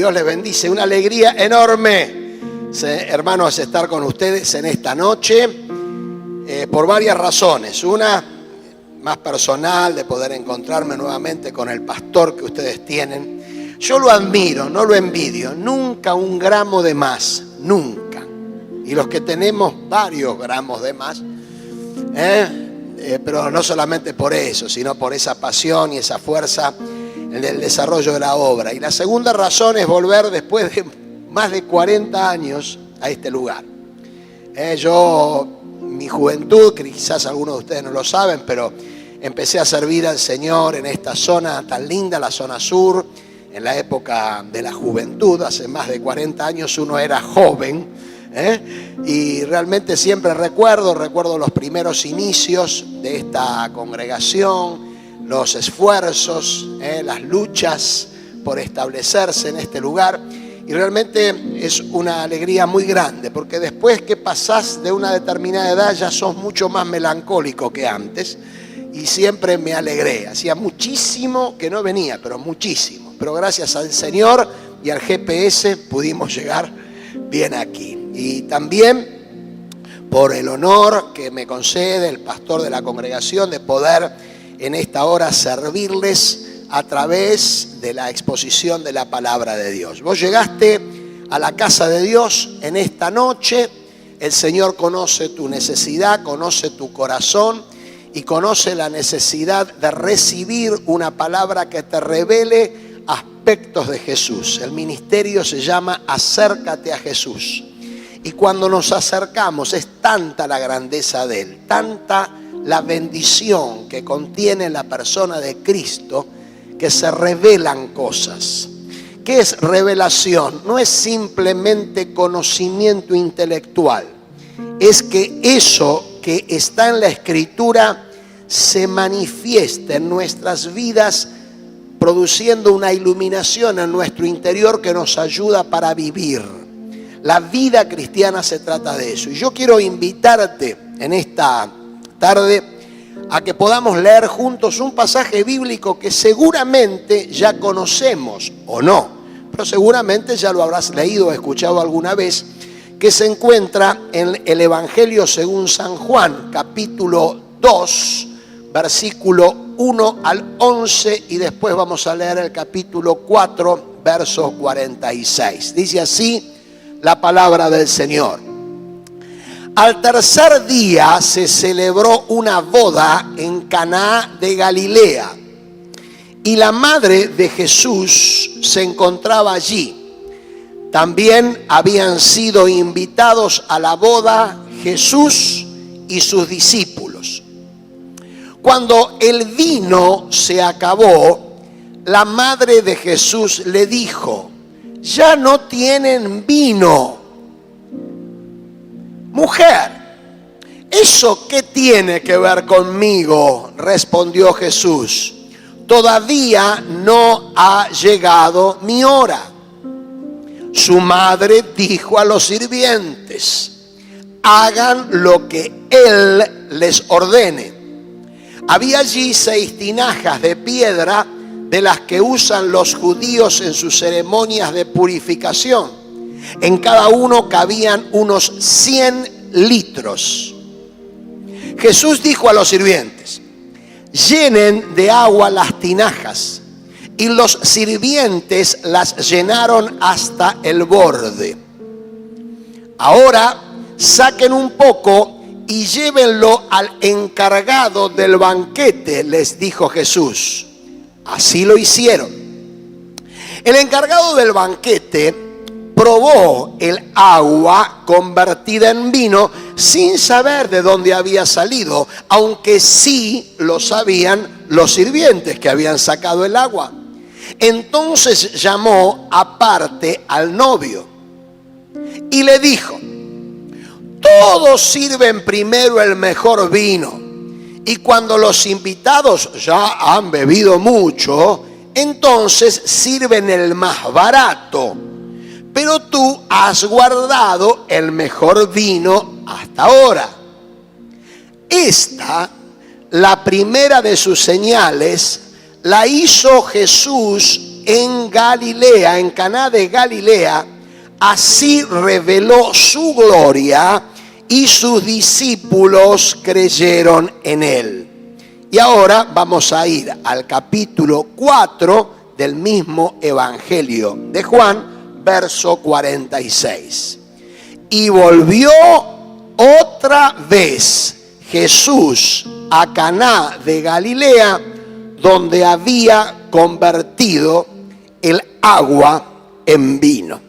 Dios les bendice. Una alegría enorme, hermanos, estar con ustedes en esta noche por varias razones. Una más personal, de poder encontrarme nuevamente con el pastor que ustedes tienen. Yo lo admiro, no lo envidio, nunca un gramo de más, nunca. Y los que tenemos varios gramos de más, pero no solamente por eso, sino por esa pasión y esa fuerza en el desarrollo de la obra. Y la segunda razón es volver después de más de 40 años a este lugar. Yo, mi juventud, quizás algunos de ustedes no lo saben, pero empecé a servir al Señor en esta zona tan linda, la zona sur, en la época de la juventud. Hace más de 40 años uno era joven, y realmente siempre recuerdo los primeros inicios de esta congregación, los esfuerzos, las luchas por establecerse en este lugar. Y realmente es una alegría muy grande, porque después que pasás de una determinada edad ya sos mucho más melancólico que antes. Y siempre me alegré. Hacía muchísimo que no venía, pero muchísimo. Pero gracias al Señor y al GPS pudimos llegar bien aquí. Y también por el honor que me concede el pastor de la congregación de poder en esta hora servirles a través de la exposición de la palabra de Dios. Vos llegaste a la casa de Dios en esta noche. El Señor conoce tu necesidad, conoce tu corazón y conoce la necesidad de recibir una palabra que te revele aspectos de Jesús. El ministerio se llama Acércate a Jesús. Y cuando nos acercamos es tanta la grandeza de Él, tanta la bendición que contiene la persona de Cristo, que se revelan cosas. ¿Qué es revelación? No es simplemente conocimiento intelectual. Es que eso que está en la Escritura se manifiesta en nuestras vidas, produciendo una iluminación en nuestro interior que nos ayuda para vivir. La vida cristiana se trata de eso. Y yo quiero invitarte en esta tarde a que podamos leer juntos un pasaje bíblico que seguramente ya conocemos o no, pero seguramente ya lo habrás leído o escuchado alguna vez, que se encuentra en el Evangelio según San Juan, capítulo 2, versículo 1 al 11, y después vamos a leer el capítulo 4, verso 46. Dice así la palabra del Señor. Al tercer día se celebró una boda en Caná de Galilea, y la madre de Jesús se encontraba allí. También habían sido invitados a la boda Jesús y sus discípulos. Cuando el vino se acabó, la madre de Jesús le dijo: ya no tienen vino. Mujer, ¿eso qué tiene que ver conmigo?, respondió Jesús. Todavía no ha llegado mi hora. Su madre dijo a los sirvientes: hagan lo que él les ordene. Había allí 6 tinajas de piedra, de las que usan los judíos en sus ceremonias de purificación. En cada uno cabían unos 100 litros. Jesús dijo a los sirvientes: llenen de agua las tinajas. Y los sirvientes las llenaron hasta el borde. Ahora saquen un poco y llévenlo al encargado del banquete, les dijo Jesús. Así lo hicieron. El encargado del banquete probó el agua convertida en vino sin saber de dónde había salido, aunque sí lo sabían los sirvientes que habían sacado el agua. Entonces llamó aparte al novio y le dijo: todos sirven primero el mejor vino, y cuando los invitados ya han bebido mucho, entonces sirven el más barato. Pero tú has guardado el mejor vino hasta ahora. Esta, la primera de sus señales, la hizo Jesús en Galilea, en Caná de Galilea, así reveló su gloria y sus discípulos creyeron en él. Y ahora vamos a ir al capítulo 4 del mismo Evangelio de Juan, verso 46. Y volvió otra vez Jesús a Caná de Galilea, donde había convertido el agua en vino.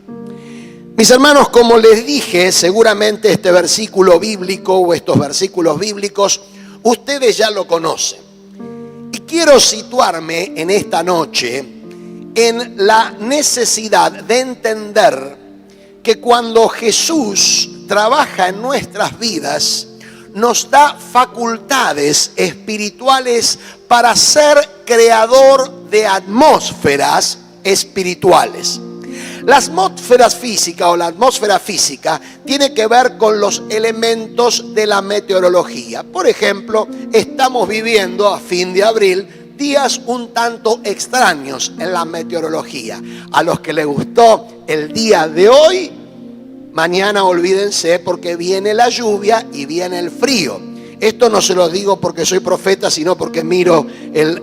Mis hermanos, como les dije, seguramente este versículo bíblico o estos versículos bíblicos ustedes ya lo conocen. Y quiero situarme en esta noche en la necesidad de entender que cuando Jesús trabaja en nuestras vidas, nos da facultades espirituales para ser creador de atmósferas espirituales. La atmósfera física o la atmósfera física tiene que ver con los elementos de la meteorología. Por ejemplo, estamos viviendo a fin de abril días un tanto extraños en la meteorología. A los que les gustó el día de hoy, mañana olvídense porque viene la lluvia y viene el frío. Esto no se lo digo porque soy profeta, sino porque miro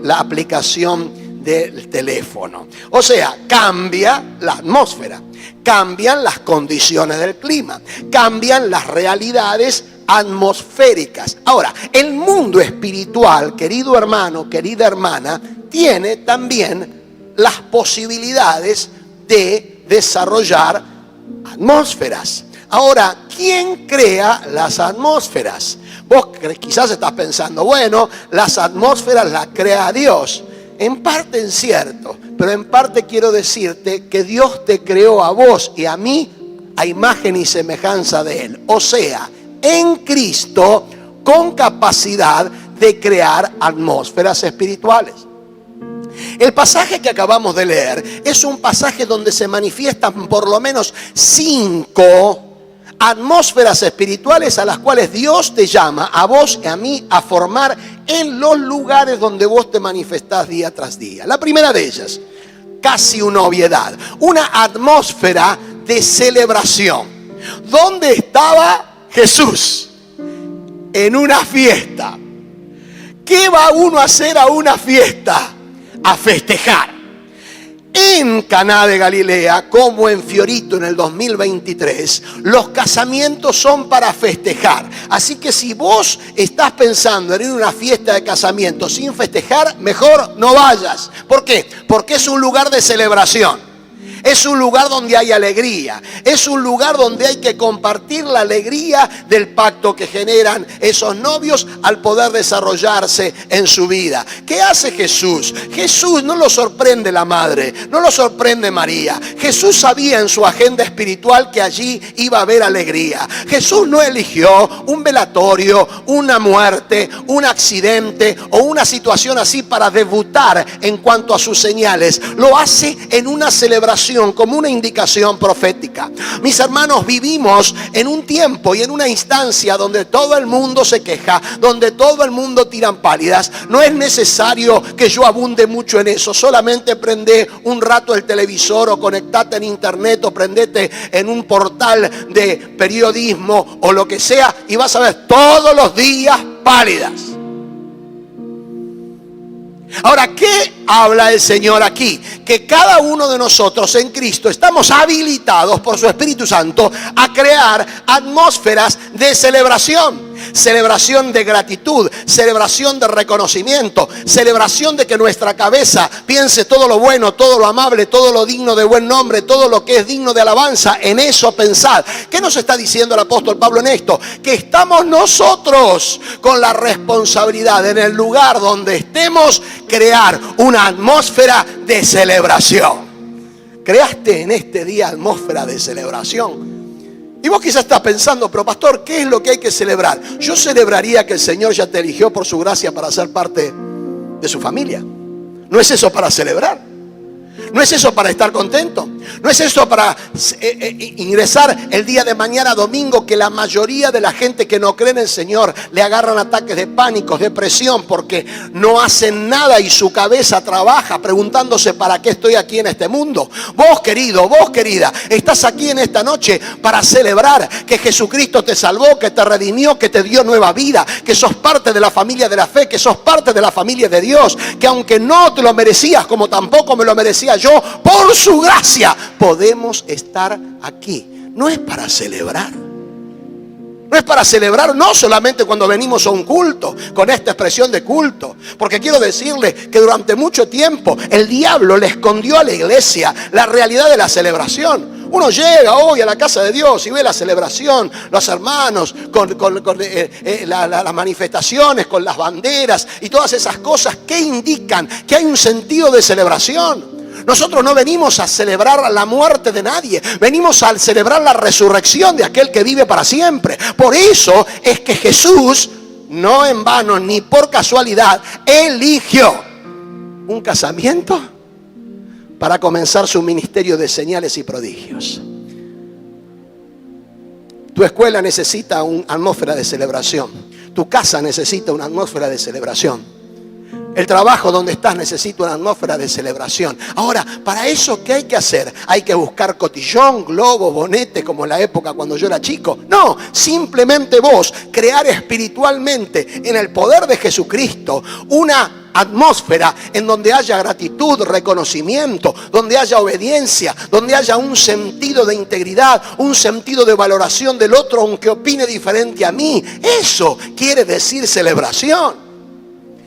la aplicación del teléfono. O sea, cambia la atmósfera, cambian las condiciones del clima, cambian las realidades atmosféricas. Ahora, el mundo espiritual, querido hermano, querida hermana, tiene también las posibilidades de desarrollar atmósferas. Ahora, ¿quién crea las atmósferas? Vos quizás estás pensando, bueno, las atmósferas las crea Dios. En parte es cierto, pero en parte quiero decirte que Dios te creó a vos y a mí a imagen y semejanza de Él. O sea, en Cristo con capacidad de crear atmósferas espirituales. El pasaje que acabamos de leer es un pasaje donde se manifiestan por lo menos 5 atmósferas espirituales a las cuales Dios te llama a vos y a mí a formar en los lugares donde vos te manifestás día tras día. La primera de ellas, casi una obviedad, una atmósfera de celebración. ¿Dónde estaba Jesús? En una fiesta. ¿Qué va uno a hacer a una fiesta? A festejar. En Caná de Galilea, como en Fiorito en el 2023, los casamientos son para festejar. Así que si vos estás pensando en ir a una fiesta de casamiento sin festejar, mejor no vayas. ¿Por qué? Porque es un lugar de celebración. Es un lugar donde hay alegría. Es un lugar donde hay que compartir la alegría del pacto que generan esos novios al poder desarrollarse en su vida. ¿Qué hace Jesús? Jesús no lo sorprende la madre, no lo sorprende María. Jesús sabía en su agenda espiritual que allí iba a haber alegría. Jesús no eligió un velatorio, una muerte, un accidente o una situación así para debutar en cuanto a sus señales. Lo hace en una celebración como una indicación profética. Mis hermanos, vivimos en un tiempo y en una instancia donde todo el mundo se queja, donde todo el mundo tiran pálidas. No es necesario que yo abunde mucho en eso. Solamente prende un rato el televisor o conectate en internet o prendete en un portal de periodismo o lo que sea y vas a ver todos los días pálidas. Ahora, ¿qué habla el Señor aquí? Que cada uno de nosotros en Cristo estamos habilitados por su Espíritu Santo a crear atmósferas de celebración. Celebración de gratitud, celebración de reconocimiento, celebración de que nuestra cabeza piense todo lo bueno, todo lo amable, todo lo digno de buen nombre, todo lo que es digno de alabanza. En eso pensad. ¿Qué nos está diciendo el apóstol Pablo en esto? Que estamos nosotros con la responsabilidad en el lugar donde estemos crear una atmósfera de celebración. ¿Creaste en este día atmósfera de celebración? Y vos quizás estás pensando, pero pastor, ¿qué es lo que hay que celebrar? Yo celebraría que el Señor ya te eligió por su gracia para ser parte de su familia. ¿No es eso para celebrar? ¿No es eso para estar contento? No es esto para ingresar el día de mañana domingo, que la mayoría de la gente que no cree en el Señor le agarran ataques de pánico, depresión, porque no hacen nada y su cabeza trabaja preguntándose ¿para qué estoy aquí en este mundo? Vos, querido, vos, querida, estás aquí en esta noche para celebrar que Jesucristo te salvó, que te redimió, que te dio nueva vida, que sos parte de la familia de la fe, que sos parte de la familia de Dios, que aunque no te lo merecías, como tampoco me lo merecía yo, por su gracia podemos estar aquí. No es para celebrar. No es para celebrar, no solamente cuando venimos a un culto, con esta expresión de culto. Porque quiero decirle que durante mucho tiempo el diablo le escondió a la iglesia la realidad de la celebración. Uno llega hoy a la casa de Dios y ve la celebración, los hermanos con las manifestaciones, con las banderas y todas esas cosas que indican que hay un sentido de celebración. Nosotros no venimos a celebrar la muerte de nadie, venimos a celebrar la resurrección de aquel que vive para siempre. Por eso es que Jesús, no en vano ni por casualidad, eligió un casamiento para comenzar su ministerio de señales y prodigios. Tu escuela necesita una atmósfera de celebración. Tu casa necesita una atmósfera de celebración. El trabajo donde estás necesita una atmósfera de celebración. Ahora, para eso, ¿qué hay que hacer? ¿Hay que buscar cotillón, globo, bonete, como en la época cuando yo era chico? No, simplemente vos crear espiritualmente en el poder de Jesucristo una atmósfera en donde haya gratitud, reconocimiento, donde haya obediencia, donde haya un sentido de integridad, un sentido de valoración del otro aunque opine diferente a mí. Eso quiere decir celebración.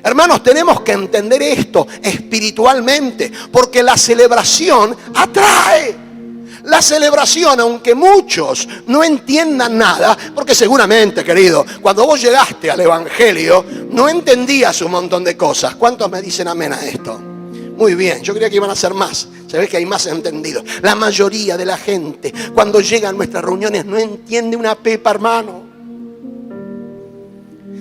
Hermanos, tenemos que entender esto espiritualmente, porque la celebración atrae. La celebración, aunque muchos no entiendan nada, porque seguramente, querido, cuando vos llegaste al Evangelio, no entendías un montón de cosas. ¿Cuántos me dicen amén a esto? Muy bien, yo creía que iban a ser más. Se ve que hay más entendidos. La mayoría de la gente, cuando llega a nuestras reuniones, no entiende una pepa, hermano.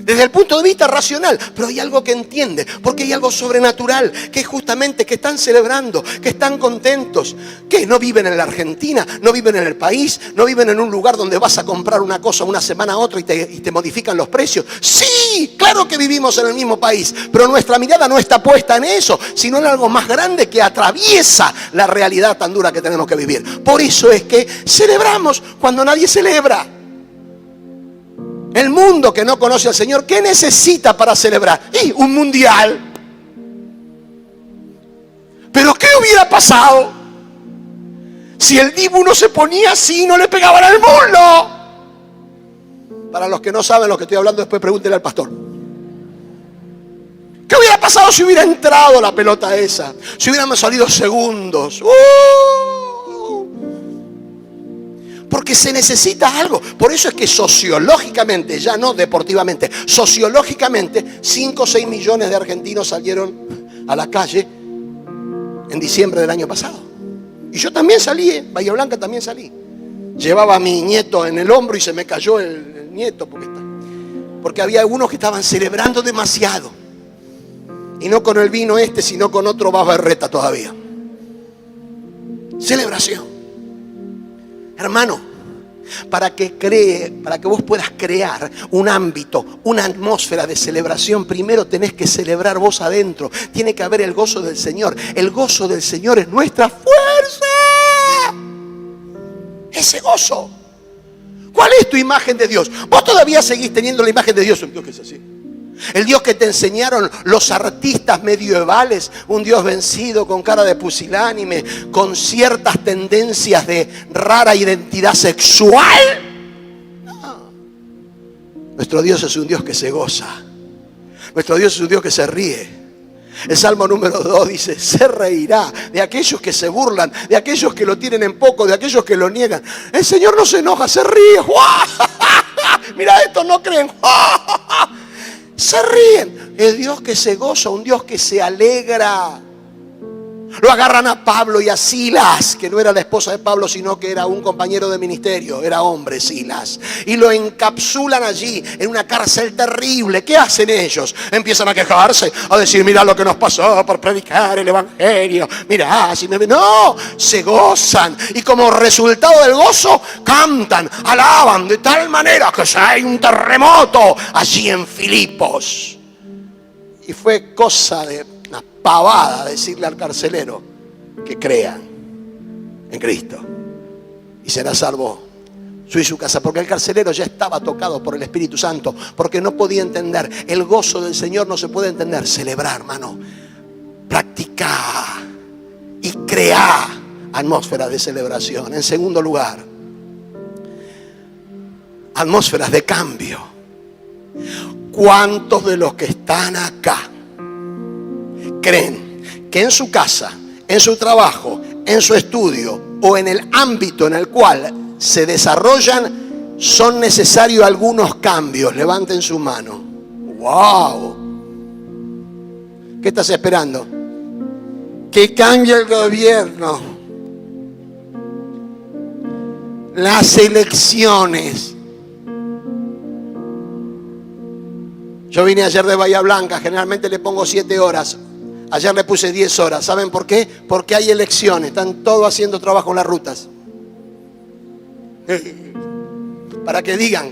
Desde el punto de vista racional, pero hay algo que entiende, porque hay algo sobrenatural, que es justamente que están celebrando, que están contentos, que no viven en la Argentina, no viven en el país, no viven en un lugar donde vas a comprar una cosa una semana a otra y te modifican los precios. Sí, claro que vivimos en el mismo país, pero nuestra mirada no está puesta en eso, sino en algo más grande que atraviesa la realidad tan dura que tenemos que vivir. Por eso es que celebramos cuando nadie celebra. El mundo que no conoce al Señor, ¿qué necesita para celebrar? Y un mundial. Pero ¿qué hubiera pasado si el Dibu no se ponía así y no le pegaban al mundo? Para los que no saben lo que estoy hablando, después pregúntenle al pastor. ¿Qué hubiera pasado si hubiera entrado la pelota esa? Si hubiéramos salido segundos. Porque se necesita algo. Por eso es que sociológicamente, ya no deportivamente, sociológicamente 5 o 6 millones de argentinos salieron a la calle en diciembre del año pasado. Y yo también salí, Bahía Blanca también salí. Llevaba a mi nieto en el hombro y se me cayó el nieto porque había algunos que estaban celebrando demasiado. Y no con el vino sino con otro Baberreta todavía. Celebración. Hermano, para que vos puedas crear un ámbito, una atmósfera de celebración, primero tenés que celebrar vos adentro. Tiene que haber el gozo del Señor. El gozo del Señor es nuestra fuerza. Ese gozo. ¿Cuál es tu imagen de Dios? Vos todavía seguís teniendo la imagen de Dios, un Dios que es así. El Dios que te enseñaron los artistas medievales, un Dios vencido con cara de pusilánime, con ciertas tendencias de rara identidad sexual. No. Nuestro Dios es un Dios que se goza. Nuestro Dios es un Dios que se ríe. El Salmo número 2 dice: se reirá de aquellos que se burlan, de aquellos que lo tienen en poco, de aquellos que lo niegan. El Señor no se enoja, se ríe. Mira, estos no creen. Se ríen. El Dios que se goza, un Dios que se alegra. Lo agarran a Pablo y a Silas, que no era la esposa de Pablo, sino que era un compañero de ministerio, era hombre Silas. Y lo encapsulan allí, en una cárcel terrible. ¿Qué hacen ellos? Empiezan a quejarse, a decir, mirá lo que nos pasó por predicar el evangelio. Mirá, si me... No, se gozan. Y como resultado del gozo, cantan, alaban, de tal manera que hay un terremoto allí en Filipos. Y fue cosa de una pavada decirle al carcelero que crean en Cristo y será salvo su y su casa, porque el carcelero ya estaba tocado por el Espíritu Santo, porque no podía entender. El gozo del Señor no se puede entender. Celebrar, hermano, practicar y crear atmósferas de celebración. En segundo lugar, atmósferas de cambio. ¿Cuántos de los que están acá creen que en su casa, en su trabajo, en su estudio o en el ámbito en el cual se desarrollan son necesarios algunos cambios? Levanten su mano. ¡Wow! ¿Qué estás esperando? Que cambie el gobierno, las elecciones. Yo vine ayer de Bahía Blanca, generalmente le pongo 7 horas. Ayer le puse 10 horas. ¿Saben por qué? Porque hay elecciones. Están todos haciendo trabajo en las rutas. Para que digan,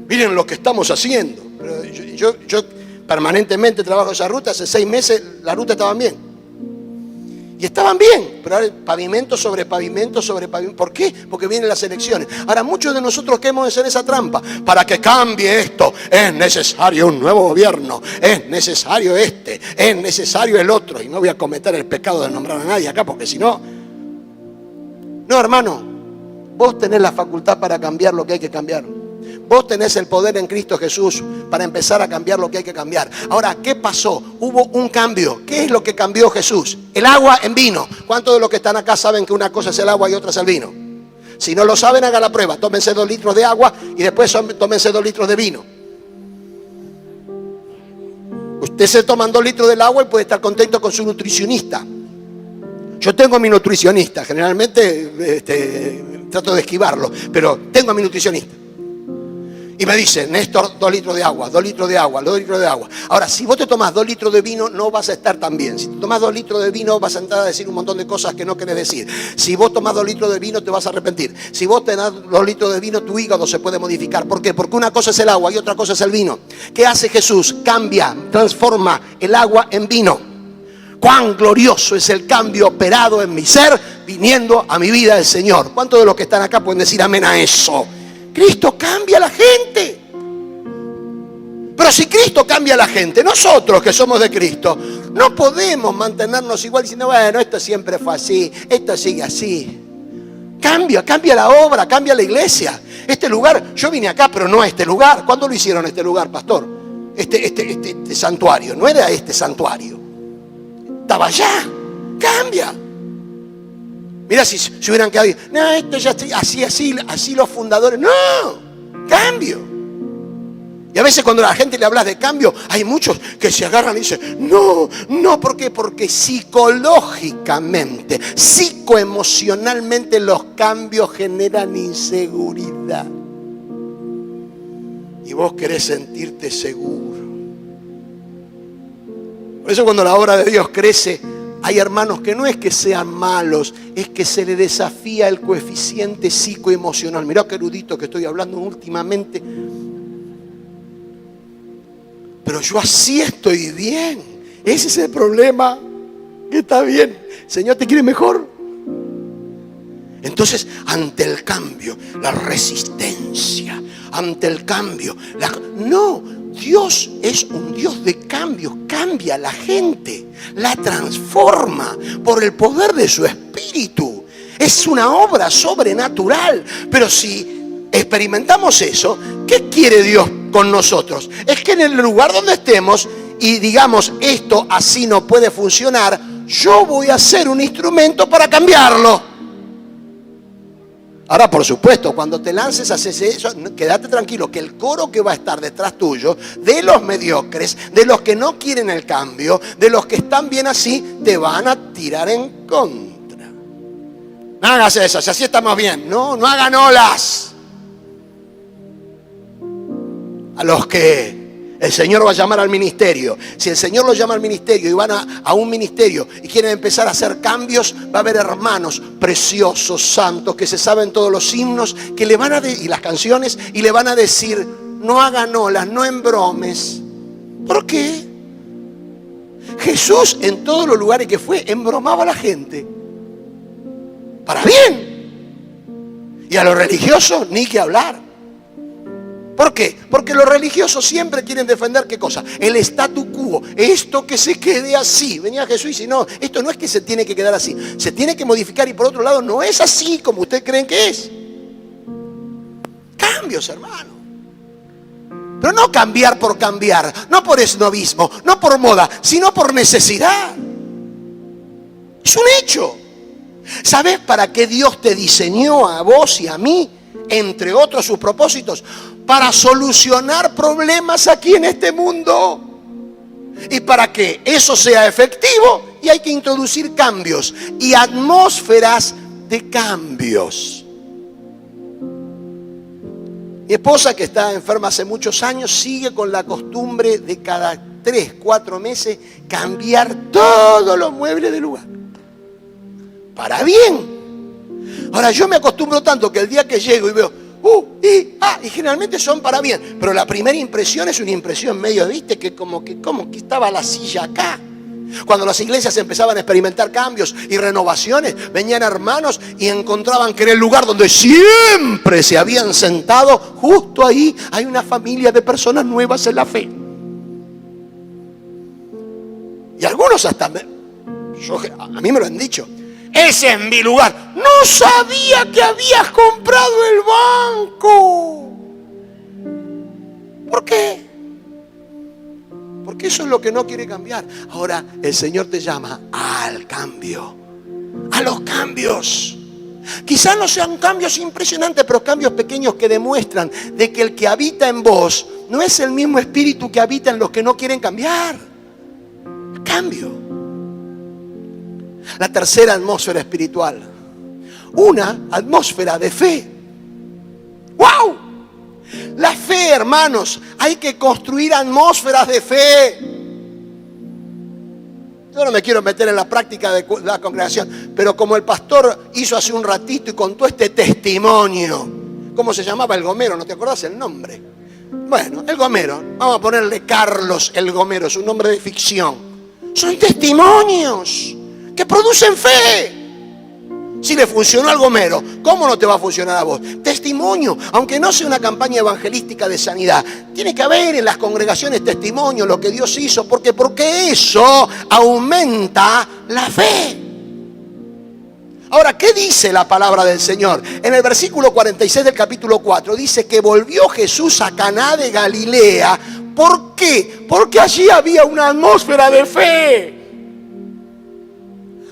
miren lo que estamos haciendo. Pero yo permanentemente trabajo esas rutas. Hace 6 meses las rutas estaban bien. Y estaban bien, pero ahora pavimento sobre pavimento sobre pavimento. ¿Por qué? Porque vienen las elecciones. Ahora muchos de nosotros queremos hacer esa trampa. Para que cambie esto, es necesario un nuevo gobierno. Es necesario este, es necesario el otro. Y no voy a cometer el pecado de nombrar a nadie acá, porque si no... No, hermano, vos tenés la facultad para cambiar lo que hay que cambiar. Vos tenés el poder en Cristo Jesús para empezar a cambiar lo que hay que cambiar. Ahora, ¿qué pasó? Hubo un cambio. ¿Qué es lo que cambió Jesús? El agua en vino. ¿Cuántos de los que están acá saben que una cosa es el agua y otra es el vino? Si no lo saben, hagan la prueba. Tómense 2 litros de agua y después tómense 2 litros de vino. Usted se toman 2 litros del agua y puede estar contento con su nutricionista. Yo tengo a mi nutricionista. Generalmente trato de esquivarlo, pero tengo a mi nutricionista. Y me dice, Néstor, 2 litros de agua, 2 litros de agua, 2 litros de agua. Ahora, si vos te tomás 2 litros de vino, no vas a estar tan bien. Si te tomás 2 litros de vino, vas a entrar a decir un montón de cosas que no querés decir. Si vos tomás 2 litros de vino, te vas a arrepentir. Si vos tenés 2 litros de vino, tu hígado se puede modificar. ¿Por qué? Porque una cosa es el agua y otra cosa es el vino. ¿Qué hace Jesús? Cambia, transforma el agua en vino. Cuán glorioso es el cambio operado en mi ser, viniendo a mi vida el Señor. ¿Cuántos de los que están acá pueden decir amén a eso? Cristo cambia a la gente. Pero si Cristo cambia a la gente, nosotros que somos de Cristo, no podemos mantenernos igual diciendo, bueno, esto siempre fue así, esto sigue así. Cambia la obra, cambia la iglesia. Este lugar, yo vine acá, pero no a este lugar. ¿Cuándo lo hicieron este lugar, pastor? Este santuario, no era este santuario. Estaba allá, cambia. Mira si hubieran quedado, no, esto ya así los fundadores. No, cambio. Y a veces cuando a la gente le hablas de cambio, hay muchos que se agarran y dicen, no, ¿por qué? Porque psicológicamente, psicoemocionalmente los cambios generan inseguridad. Y vos querés sentirte seguro. Por eso cuando la obra de Dios crece, hay hermanos que no es que sean malos, es que se le desafía el coeficiente psicoemocional. Mirá qué erudito que estoy hablando últimamente. Pero yo así estoy bien. Ese es el problema. Que está bien. Señor, ¿te quiere mejor? Entonces, ante el cambio, la resistencia, ante el cambio, no. Dios es un Dios de cambios, cambia a la gente, la transforma por el poder de su Espíritu. Es una obra sobrenatural. Pero si experimentamos eso, ¿qué quiere Dios con nosotros? Es que en el lugar donde estemos y digamos, esto así no puede funcionar, yo voy a ser un instrumento para cambiarlo. Ahora, por supuesto, cuando te lances a hacer eso, quédate tranquilo, que el coro que va a estar detrás tuyo, de los mediocres, de los que no quieren el cambio, de los que están bien así, te van a tirar en contra. No hagas eso, si así estamos bien. No, no hagan olas. A los que el Señor va a llamar al ministerio. Si el Señor los llama al ministerio y van a un ministerio y quieren empezar a hacer cambios, va a haber hermanos preciosos, santos, que se saben todos los himnos que le van y las canciones, y le van a decir: no hagan olas, no embromes. ¿Por qué? Jesús, en todos los lugares que fue, embromaba a la gente para bien. Y a los religiosos ni que hablar. ¿Por qué? Porque los religiosos siempre quieren defender ¿qué cosa? El statu quo, esto que se quede así. Venía Jesús y dice: no, esto no es que se tiene que quedar así, se tiene que modificar, y por otro lado no es así como ustedes creen que es. Cambios, hermano. Pero no cambiar por cambiar, no por esnovismo, no por moda, sino por necesidad. Es un hecho. ¿Sabes para qué Dios te diseñó a vos y a mí? Entre otros sus propósitos, para solucionar problemas aquí en este mundo. Y para que eso sea efectivo, y hay que introducir cambios y atmósferas de cambios. Mi esposa, que está enferma hace muchos años, sigue con la costumbre de cada 3, 4 meses cambiar todos los muebles del lugar. Para bien. Ahora, yo me acostumbro tanto que el día que llego y veo y generalmente son para bien, pero la primera impresión es una impresión medio, ¿viste? Que como que estaba la silla acá. Cuando las iglesias empezaban a experimentar cambios y renovaciones, venían hermanos y encontraban que en el lugar donde siempre se habían sentado, justo ahí hay una familia de personas nuevas en la fe. Y algunos hasta a mí me lo han dicho: ese es mi lugar. No sabía que habías comprado el banco. ¿Por qué? Porque eso es lo que no quiere cambiar. Ahora el Señor te llama al cambio, a los cambios. Quizás no sean cambios impresionantes, pero cambios pequeños que demuestran de que el que habita en vos no es el mismo espíritu que habita en los que no quieren cambiar. Cambio. La tercera atmósfera espiritual, una atmósfera de fe. ¡Wow! La fe, hermanos, hay que construir atmósferas de fe. Yo no me quiero meter en la práctica de la congregación, pero como el pastor hizo hace un ratito y contó este testimonio, ¿cómo se llamaba el gomero? ¿No te acordás el nombre? Bueno, el gomero, vamos a ponerle Carlos el Gomero, es un nombre de ficción. Son testimonios que producen fe. Si le funcionó al gomero, ¿cómo no te va a funcionar a vos? Testimonio, aunque no sea una campaña evangelística de sanidad, tiene que haber en las congregaciones testimonio, lo que Dios hizo, porque eso aumenta la fe. Ahora, ¿qué dice la palabra del Señor? En el versículo 46 del capítulo 4 dice que volvió Jesús a Caná de Galilea. ¿Por qué? Porque allí había una atmósfera de fe.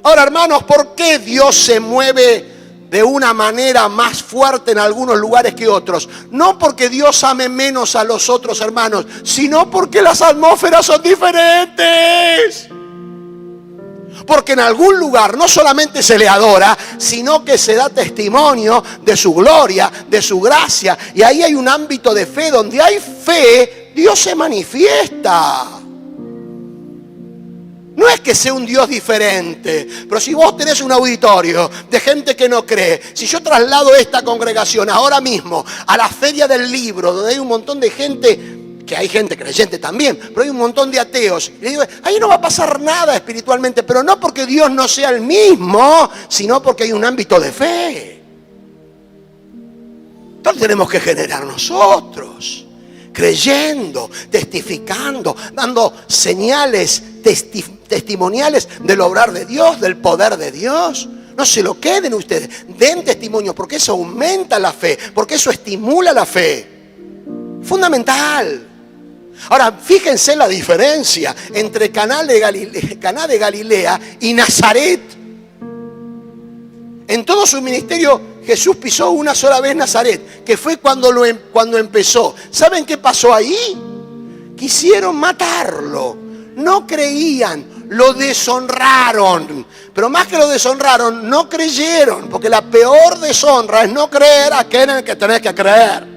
Ahora, hermanos, ¿por qué Dios se mueve de una manera más fuerte en algunos lugares que otros? No porque Dios ame menos a los otros hermanos, sino porque las atmósferas son diferentes. Porque en algún lugar no solamente se le adora, sino que se da testimonio de su gloria, de su gracia. Y ahí hay un ámbito de fe. Donde hay fe, Dios se manifiesta. No es que sea un Dios diferente, pero si vos tenés un auditorio de gente que no cree, si yo traslado esta congregación ahora mismo a la feria del libro, donde hay un montón de gente, que hay gente creyente también, pero hay un montón de ateos, y le digo, ahí no va a pasar nada espiritualmente, pero no porque Dios no sea el mismo, sino porque hay un ámbito de fe. Entonces tenemos que generar nosotros, creyendo, testificando, dando señales testimoniales del obrar de Dios, del poder de Dios. No se lo queden ustedes, den testimonio, porque eso aumenta la fe, porque eso estimula la fe. Fundamental. Ahora, fíjense la diferencia entre Caná de Galilea y Nazaret. En todo su ministerio, Jesús pisó una sola vez Nazaret, que fue cuando empezó. ¿Saben qué pasó ahí? Quisieron matarlo. No creían, lo deshonraron. Pero más que lo deshonraron, no creyeron. Porque la peor deshonra es no creer a aquel en el que tenés que creer.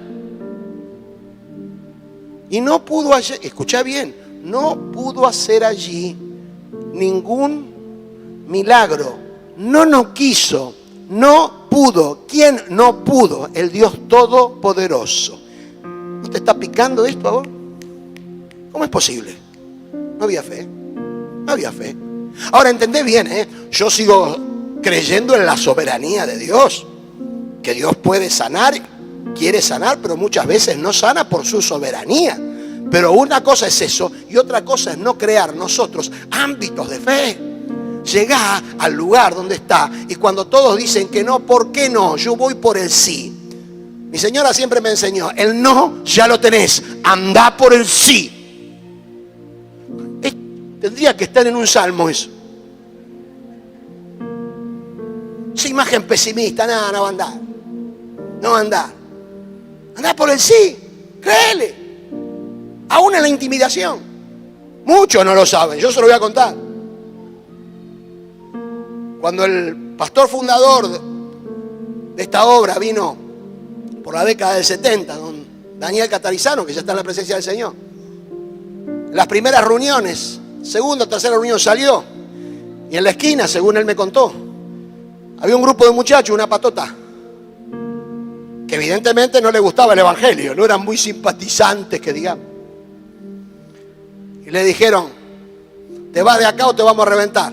Y no pudo hacer, escucha bien, no pudo hacer allí ningún milagro. No quiso. No pudo. ¿Quién no pudo? El Dios Todopoderoso. ¿No te está picando esto ahora? ¿Cómo es posible? No había fe. No había fe. Ahora entendé bien, yo sigo creyendo en la soberanía de Dios. Que Dios puede sanar, quiere sanar, pero muchas veces no sana por su soberanía. Pero una cosa es eso y otra cosa es no crear nosotros ámbitos de fe. Llegá al lugar donde está y cuando todos dicen que no, ¿por qué no? Yo voy por el sí. Mi señora siempre me enseñó, el no ya lo tenés, andá por el sí. Tendría que estar en un salmo eso. Esa imagen pesimista, nada, no va a andar. No va a andar. Andá por el sí, créele. Aún en la intimidación. Muchos no lo saben, yo se lo voy a contar. Cuando el pastor fundador de esta obra vino por la década del 70, don Daniel Catarizano, que ya está en la presencia del Señor, en las primeras reuniones, segunda o tercera reunión salió, y en la esquina, según él me contó, había un grupo de muchachos, una patota, que evidentemente no le gustaba el evangelio, no eran muy simpatizantes, que digamos. Y le dijeron, ¿te vas de acá o te vamos a reventar?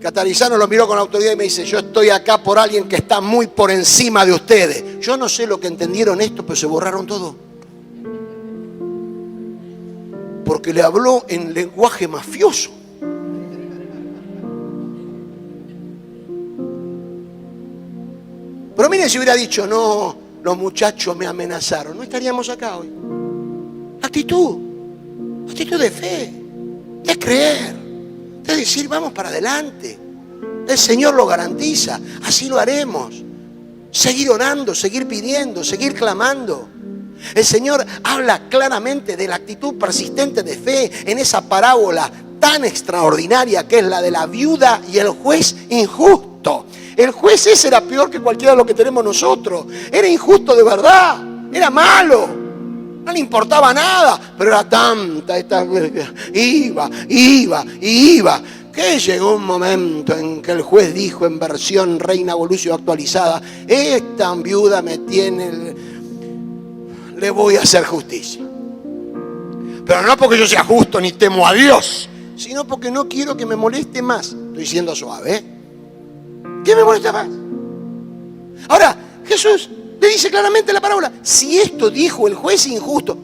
Catarizano lo miró con autoridad y me dice, yo estoy acá por alguien que está muy por encima de ustedes. Yo no sé lo que entendieron esto, pero se borraron todo. Porque le habló en lenguaje mafioso. Pero miren, si hubiera dicho, no, los muchachos me amenazaron, no estaríamos acá hoy. Actitud de fe, de creer, de decir, vamos para adelante. El Señor lo garantiza, así lo haremos. Seguir orando, seguir pidiendo, seguir clamando. El Señor habla claramente de la actitud persistente de fe en esa parábola tan extraordinaria que es la de la viuda y el juez injusto. El juez ese era peor que cualquiera de lo que tenemos nosotros. Era injusto de verdad, era malo, no le importaba nada, pero era tanta, iba, que llegó un momento en que el juez dijo en versión Reina Evolución actualizada, esta viuda me tiene, le voy a hacer justicia. Pero no porque yo sea justo ni temo a Dios, sino porque no quiero que me moleste más. Estoy siendo suave, ¿Qué me molesta más? Ahora, Jesús le dice claramente en la parábola, si esto dijo el juez injusto,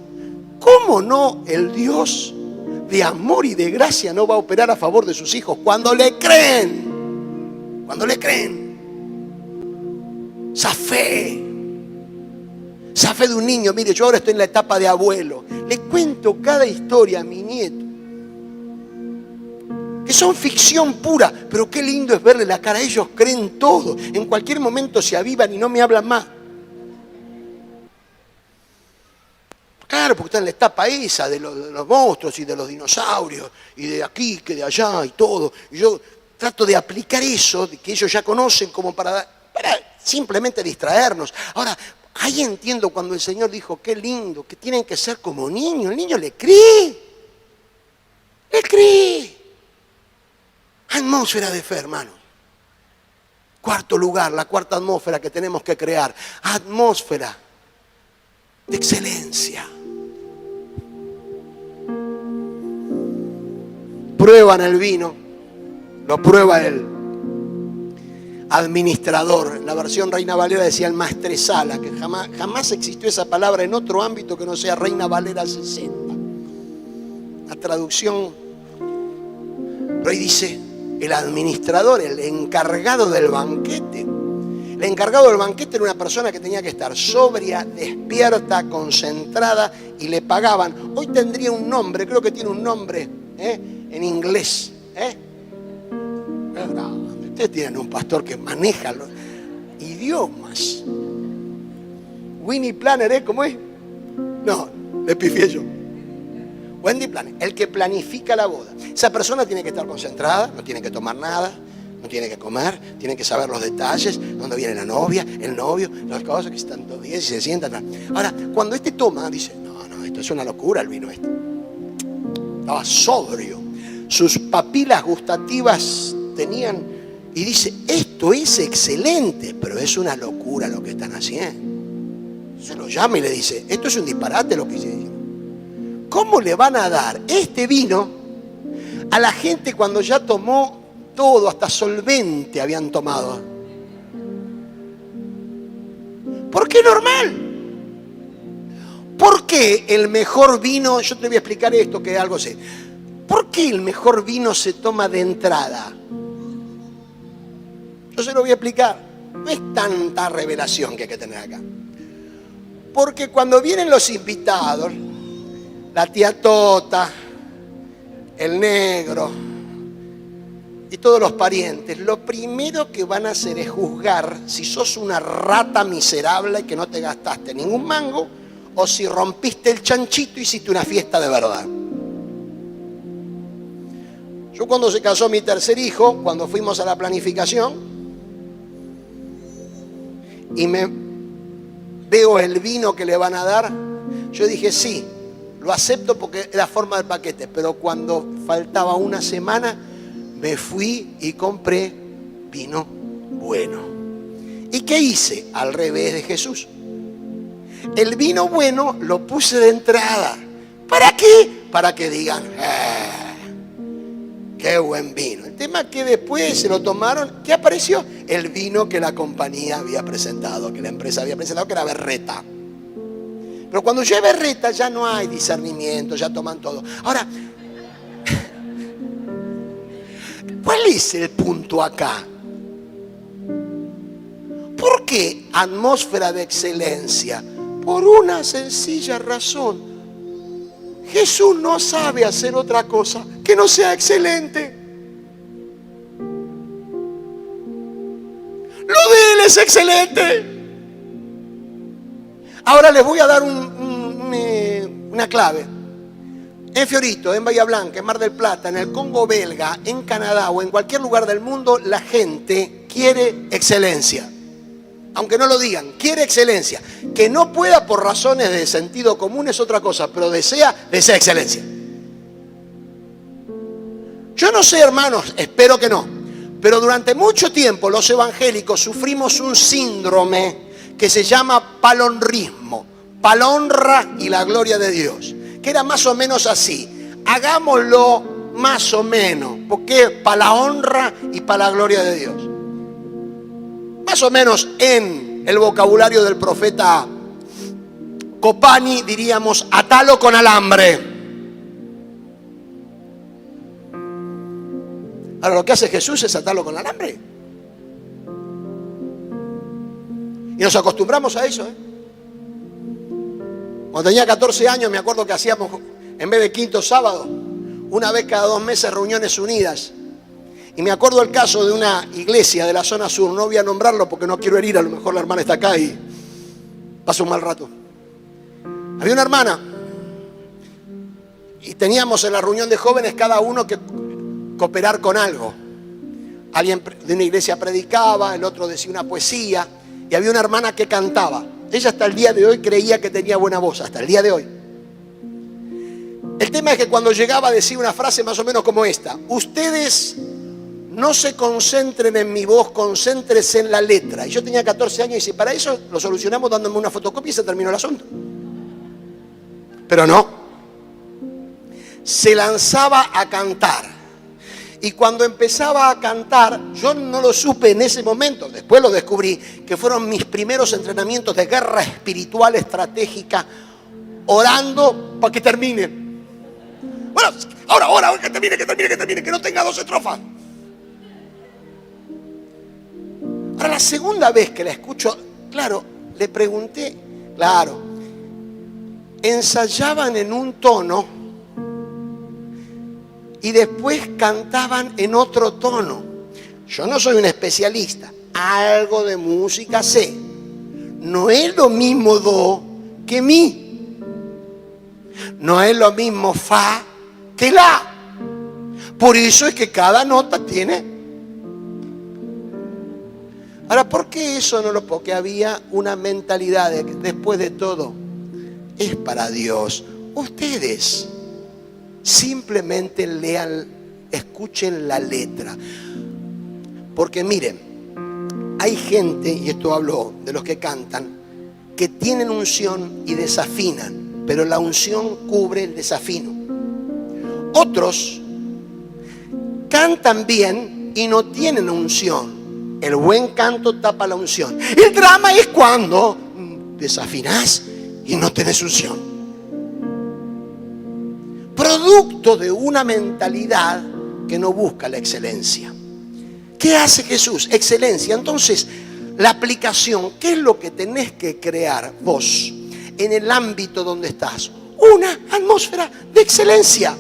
¿cómo no el Dios de amor y de gracia no va a operar a favor de sus hijos cuando le creen? Cuando le creen. Esa fe de un niño. Mire, yo ahora estoy en la etapa de abuelo. Le cuento cada historia a mi nieto, que son ficción pura, pero qué lindo es verle la cara. Ellos creen todo. En cualquier momento se avivan y no me hablan más. Claro, porque está en la etapa esa de los monstruos y de los dinosaurios, y de aquí, que de allá y todo. Y yo trato de aplicar eso, que ellos ya conocen, como para simplemente distraernos. Ahora, ahí entiendo cuando el Señor dijo, qué lindo, que tienen que ser como niños. El niño le cree. Le cree. Atmósfera de fe, hermano. Cuarto lugar, la cuarta atmósfera que tenemos que crear. Atmósfera de excelencia. Prueban el vino, lo prueba el administrador. En la versión Reina Valera decía el maestresala, que jamás existió esa palabra en otro ámbito que no sea Reina Valera 60. La traducción, pero ahí dice el administrador, el encargado del banquete. El encargado del banquete era una persona que tenía que estar sobria, despierta, concentrada, y le pagaban. Hoy tendría un nombre, creo que tiene un nombre en inglés. Ustedes tienen un pastor que maneja y idiomas. Winnie Planner, ¿eh? ¿Cómo es? No, le pifié yo. Wendy Planner, el que planifica la boda. Esa persona tiene que estar concentrada, no tiene que tomar nada, no tiene que comer, tiene que saber los detalles, dónde viene la novia, el novio, las cosas que están todos días y se sientan. Ahora, cuando este toma, dice, no, esto es una locura el vino este. Estaba sobrio. Sus papilas gustativas tenían, y dice, esto es excelente, pero es una locura lo que están haciendo. Se lo llama y le dice, esto es un disparate lo que hicieron. ¿Cómo le van a dar este vino a la gente cuando ya tomó todo, hasta solvente habían tomado? ¿Por qué normal? ¿Por qué el mejor vino, yo te voy a explicar esto que algo sé, ¿por qué el mejor vino se toma de entrada? Yo se lo voy a explicar, no es tanta revelación que hay que tener acá. Porque cuando vienen los invitados, la tía Tota, el negro y todos los parientes, lo primero que van a hacer es juzgar si sos una rata miserable y que no te gastaste ningún mango o si rompiste el chanchito y hiciste una fiesta de verdad. Yo cuando se casó mi tercer hijo, cuando fuimos a la planificación y me veo el vino que le van a dar, yo dije sí, lo acepto porque era forma del paquete, pero cuando faltaba una semana me fui y compré vino bueno. ¿Y qué hice? Al revés de Jesús. El vino bueno lo puse de entrada. ¿Para qué? Para que digan, qué buen vino. El tema es que después se lo tomaron, ¿qué apareció? El vino que la compañía había presentado, que la empresa había presentado, que era berreta. Pero cuando ya hay berreta ya no hay discernimiento, ya toman todo. Ahora, ¿cuál es el punto acá? ¿Por qué atmósfera de excelencia? Por una sencilla razón. Jesús no sabe hacer otra cosa que no sea excelente. Lo de Él es excelente. Ahora les voy a dar una clave. En Fiorito, en Bahía Blanca, en Mar del Plata, en el Congo belga, en Canadá o en cualquier lugar del mundo, la gente quiere excelencia. Aunque no lo digan, quiere excelencia. Que no pueda por razones de sentido común es otra cosa, pero desea excelencia. Yo no sé, hermanos, espero que no, pero durante mucho tiempo los evangélicos sufrimos un síndrome que se llama palonrismo, palonra y la gloria de Dios, que era más o menos así, hagámoslo más o menos, porque para la honra y para la gloria de Dios. Más o menos en el vocabulario del profeta Copani diríamos, atalo con alambre. Ahora lo que hace Jesús es atarlo con alambre. Y nos acostumbramos a eso, Cuando tenía 14 años me acuerdo que hacíamos, en vez de quinto sábado, una vez cada 2 meses reuniones unidas. Y me acuerdo el caso de una iglesia de la zona sur, no voy a nombrarlo porque no quiero herir, a lo mejor la hermana está acá y pasa un mal rato. Había una hermana y teníamos en la reunión de jóvenes cada uno que cooperar con algo. Alguien de una iglesia predicaba, el otro decía una poesía y había una hermana que cantaba. Ella hasta el día de hoy creía que tenía buena voz, hasta el día de hoy. El tema es que cuando llegaba a decir una frase más o menos como esta: ustedes no se concentren en mi voz, concéntrense en la letra. Y yo tenía 14 años y dice, para eso lo solucionamos dándome una fotocopia y se terminó el asunto. Pero no. Se lanzaba a cantar. Y cuando empezaba a cantar, yo no lo supe en ese momento, después lo descubrí, que fueron mis primeros entrenamientos de guerra espiritual estratégica, orando para que termine. Bueno, ahora, que termine, que no tenga 2 estrofas. Ahora, la segunda vez que la escucho, claro, le pregunté, claro, ensayaban en un tono y después cantaban en otro tono. Yo no soy un especialista. algo de música sé. No es lo mismo do que mi. No es lo mismo fa que la. Por eso es que cada nota tiene. Ahora, ¿por qué eso no lo? Porque había una mentalidad de que después de todo es para Dios. Ustedes simplemente lean, escuchen la letra. Porque miren, hay gente, y esto hablo de los que cantan, que tienen unción y desafinan, pero la unción cubre el desafino. Otros cantan bien y no tienen unción. El buen canto tapa la unción. El drama es cuando desafinás y no tenés unción. Producto de una mentalidad que no busca la excelencia. ¿Qué hace Jesús? Excelencia. Entonces, la aplicación, ¿qué es lo que tenés que crear vos en el ámbito donde estás? Una atmósfera de excelencia.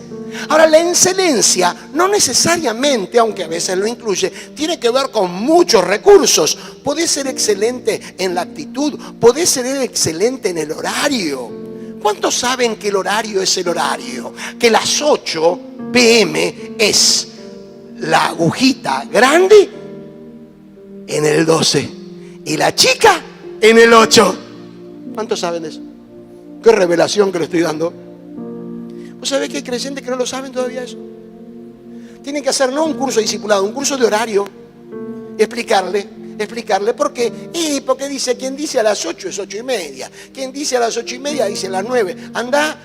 Ahora, la excelencia no necesariamente, aunque a veces lo incluye, tiene que ver con muchos recursos. Podés ser excelente en la actitud, podés ser excelente en el horario. ¿Cuántos saben que el horario es el horario? Que las 8 p.m. es la agujita grande en el 12 y la chica en el 8. ¿Cuántos saben de eso? Qué revelación que le estoy dando. ¿Vos sabés que hay creyentes que no lo saben todavía eso? Tienen que hacer no un curso de discipulado, un curso de horario. Y explicarle por qué. Y porque dice, quien dice a las 8 es 8:30. Quien dice a las 8:30 dice a las 9. Anda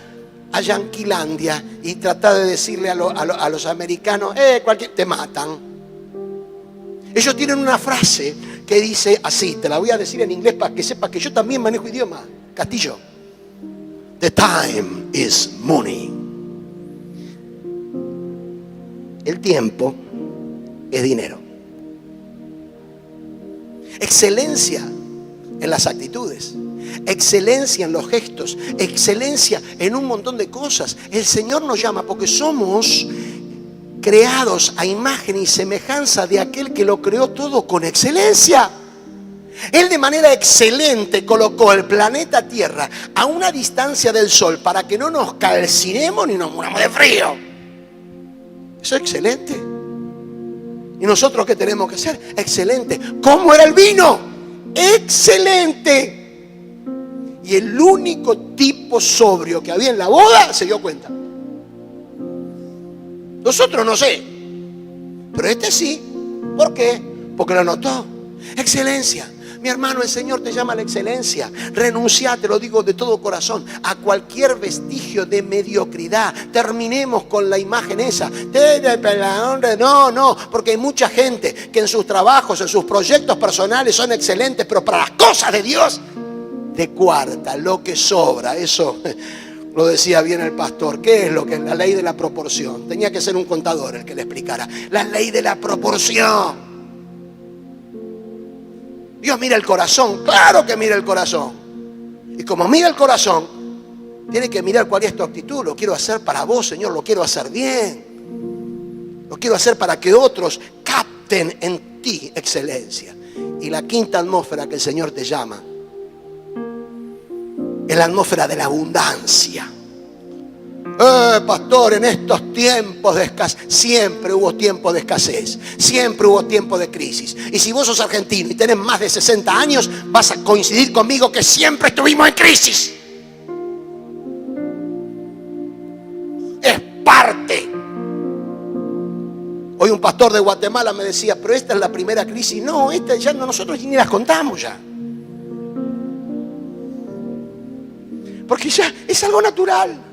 a Yanquilandia y trata de decirle a los americanos, te matan. Ellos tienen una frase que dice así, te la voy a decir en inglés para que sepas que yo también manejo idioma. Castillo. The time is money. El tiempo es dinero. Excelencia en las actitudes, excelencia en los gestos, excelencia en un montón de cosas. El Señor nos llama porque somos creados a imagen y semejanza de aquel que lo creó todo con excelencia. Él de manera excelente colocó el planeta Tierra a una distancia del Sol para que no nos calcinemos ni nos muramos de frío. Eso es excelente. ¿Y nosotros qué tenemos que hacer? Excelente. ¿Cómo era el vino? Excelente. Y el único tipo sobrio que había en la boda se dio cuenta. Nosotros no sé, pero este sí. ¿Por qué? Porque lo notó. Excelencia. Mi hermano, el Señor te llama a la excelencia. Renuncia, te lo digo de todo corazón, a cualquier vestigio de mediocridad. Terminemos con la imagen esa. No, porque hay mucha gente que en sus trabajos, en sus proyectos personales son excelentes, pero para las cosas de Dios, de cuarta, lo que sobra. Eso lo decía bien el pastor. ¿Qué es lo que es la ley de la proporción? Tenía que ser un contador el que le explicara. La ley de la proporción. Dios mira el corazón, claro que mira el corazón. Y como mira el corazón, tiene que mirar cuál es tu actitud. Lo quiero hacer para vos, Señor, lo quiero hacer bien. Lo quiero hacer para que otros capten en ti excelencia. Y la quinta atmósfera que el Señor te llama es la atmósfera de la abundancia. Pastor, en estos tiempos de escasez, siempre hubo tiempo de escasez, siempre hubo tiempo de crisis. Y si vos sos argentino y tenés más de 60 años, vas a coincidir conmigo que siempre estuvimos en crisis. Es parte. Hoy un pastor de Guatemala me decía, pero esta es la primera crisis. No, esta ya no, nosotros ni las contamos ya. Porque ya es algo natural.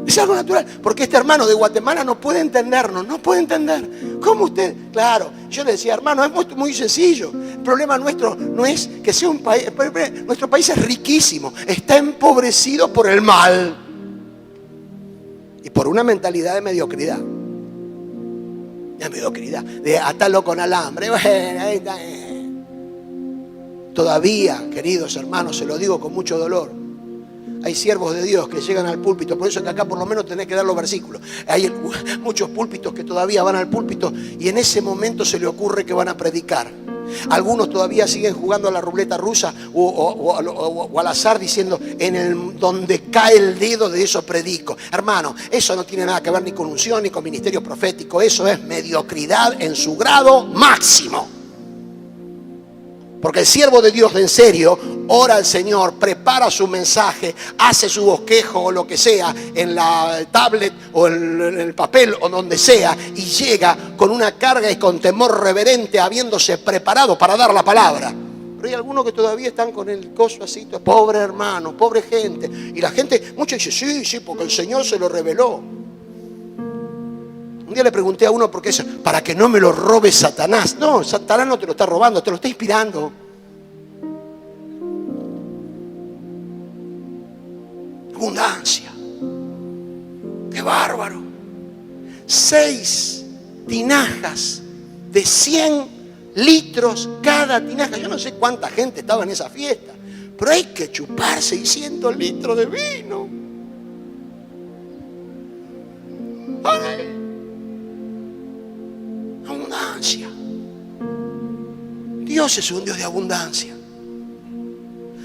Es algo natural, porque este hermano de Guatemala no puede entendernos, no puede entender. ¿Cómo usted? Claro, yo le decía, hermano, es muy sencillo. El problema nuestro no es que sea un país, nuestro país es riquísimo, está empobrecido por el mal y por una mentalidad de mediocridad. De mediocridad, de atarlo con alambre. Bueno, ahí está. Todavía, queridos hermanos, se lo digo con mucho dolor. Hay siervos de Dios que llegan al púlpito, por eso es que acá por lo menos tenés que dar los versículos. Hay muchos púlpitos que todavía van al púlpito y en ese momento se le ocurre que van a predicar. Algunos todavía siguen jugando a la ruleta rusa o al azar diciendo, donde cae el dedo de eso predico. Hermano, eso no tiene nada que ver ni con unción ni con ministerio profético. Eso es mediocridad en su grado máximo. Porque el siervo de Dios de en serio ora al Señor, prepara su mensaje, hace su bosquejo o lo que sea en la tablet o en el papel o donde sea, y llega con una carga y con temor reverente, habiéndose preparado para dar la palabra. Pero hay algunos que todavía están con el coso así, pobre hermano, pobre gente. Y la gente, muchos dicen, sí, porque el Señor se lo reveló. Un día le pregunté a uno, porque eso, para que no me lo robe Satanás. No, Satanás no te lo está robando, te lo está inspirando. Abundancia. Qué bárbaro. 6 tinajas de 100 litros cada tinaja. Yo no sé cuánta gente estaba en esa fiesta, pero hay que chupar 600 litros de vino. ¡Ay! Abundancia. Dios es un Dios de abundancia.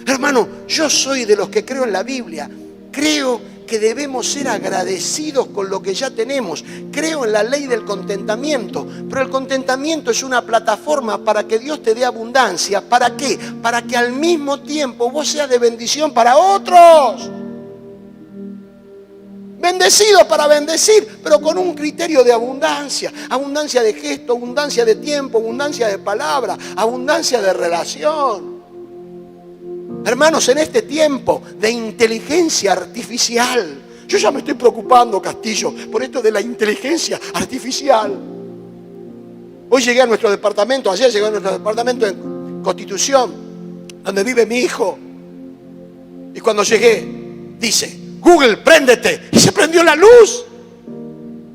Hermano, yo soy de los que creo en la Biblia. Creo que debemos ser agradecidos con lo que ya tenemos. Creo en la ley del contentamiento. Pero el contentamiento es una plataforma para que Dios te dé abundancia. ¿Para qué? Para que al mismo tiempo vos seas de bendición para otros. Bendecido para bendecir, pero con un criterio de abundancia. Abundancia de gesto, abundancia de tiempo, abundancia de palabra, abundancia de relación. Hermanos, en este tiempo de inteligencia artificial, yo ya me estoy preocupando, Castillo, por esto de la inteligencia artificial. Hoy llegué a nuestro departamento, ayer llegué a nuestro departamento en Constitución, donde vive mi hijo. Y cuando llegué, dice, Google, préndete. Y se prendió la luz.